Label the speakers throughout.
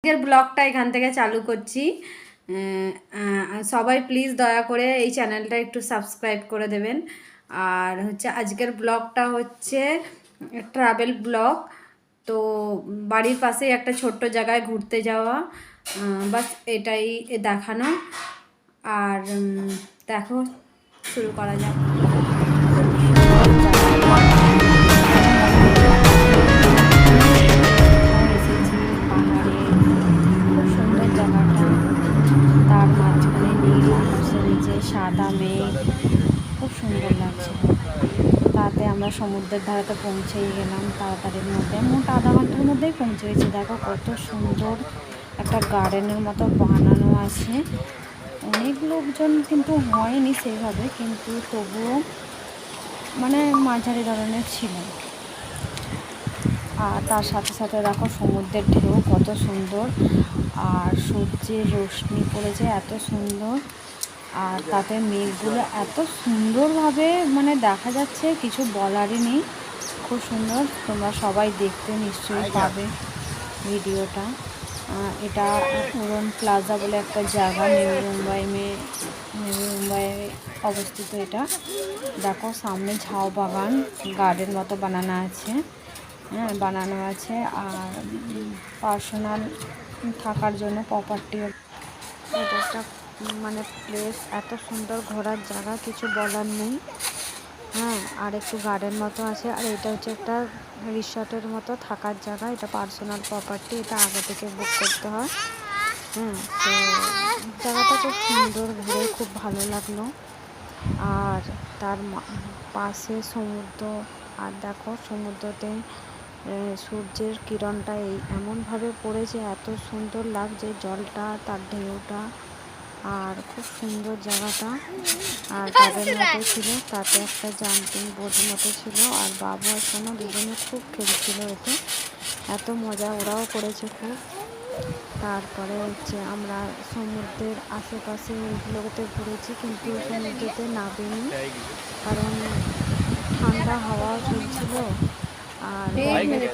Speaker 1: আজকের ব্লগটা এখান থেকে চালু করছি। সবাই প্লিজ দয়া করে এই চ্যানেলটা একটু সাবস্ক্রাইব করে দেবেন। আর হচ্ছে আজকের ব্লগটা হচ্ছে ট্রাভেল ব্লগ। তো বাড়ির পাশেই একটা ছোট্ট জায়গায় ঘুরতে যাওয়া, বাস এটাই দেখানো। আর দেখো, শুরু করা যাক। তার মাঝখানে নীল আকাশের নিচে সাদা মেঘ, খুব সুন্দর লাগছে। তাতে আমরা সমুদ্রের ধারেতে পৌঁছেই গেলাম তাড়াতাড়ির মধ্যে, মোট আধা ঘন্টার মধ্যেই পৌঁছে গেছি। দেখো কত সুন্দর একটা গার্ডেনের মতো বানানো আছে। অনেক লোকজন কিন্তু হয়নি সেইভাবে, কিন্তু তবুও মানে মাঝারি ধরনের ছিল। আর তার সাথে সাথে দেখো সমুদ্রের ঢেউ কত সুন্দর, আর সূর্যের রশ্মি পড়েছে এত সুন্দর, আর তাতে মেঘগুলো এত সুন্দরভাবে মানে দেখা যাচ্ছে, কিছু বলারই নেই। খুব সুন্দর, তোমরা সবাই দেখতে নিশ্চয়ই পাবে ভিডিওটা। এটা উড়ন প্লাজা বলে একটা জায়গা, নিউ মুম্বাইয়ে অবস্থিত এটা। দেখো সামনে ঝাউ বাগান, গার্ডেন মতো বানানো আছে, বানানো আছে। আর পার্সোনাল থাকার জন্য প্রপার্টি, এটা একটা মানে প্লেস, এত সুন্দর ঘোরার জায়গা, কিছু বলার নেই। আর একটু গার্ডেন মতো আছে। আর এটা হচ্ছে একটা রিসর্টের মতো থাকার জায়গা, এটা পার্সোনাল প্রপার্টি, এটা আগে থেকে বুক করতে হয়। তো জায়গাটা খুব সুন্দর, ঘুরে খুব ভালো লাগলো। আর তার পাশে সমুদ্র, আর দেখো সমুদ্রতে সূর্যের কিরণটা এমনভাবে পড়েছে, এত সুন্দর লাগছে জলটা, তার ঢেউটা, আর খুব সুন্দর জায়গাটা। আর গার্ডেন মতো ছিল, তাতে একটা জাম্পিং বোর্ড মতো ছিল, আর বাবু আর সোনা দুজনে খুব খেলছিল এতে, এত মজা ওরাও করেছে খুব। তারপরে হচ্ছে আমরা সমুদ্রের আশেপাশে এইগুলোতে ঘুরেছি, কিন্তু সমুদ্রেতে নামিনি, কারণ ঠান্ডা হাওয়া চলছিল। আর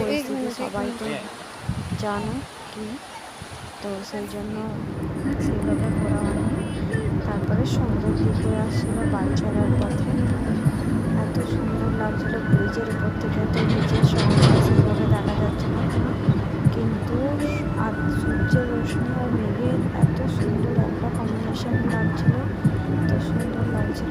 Speaker 1: পরিস্থিতি সবাই তো জানো কি, তো সেই জন্য সেইভাবে ঘোরা হয়নি। তারপরে সুন্দর দিকে আসছিলো বাড়ি চলার পথে, এত সুন্দর লাগছিল ব্রিজের উপর থেকে, তো ব্রিজের শহরটা সেইভাবে দেখা যাচ্ছিল, কিন্তু আর সূর্যের রশ্মি আর মেঘের এত সুন্দর একটা কম্বিনেশন লাগছিল, এত সুন্দর লাগছিল।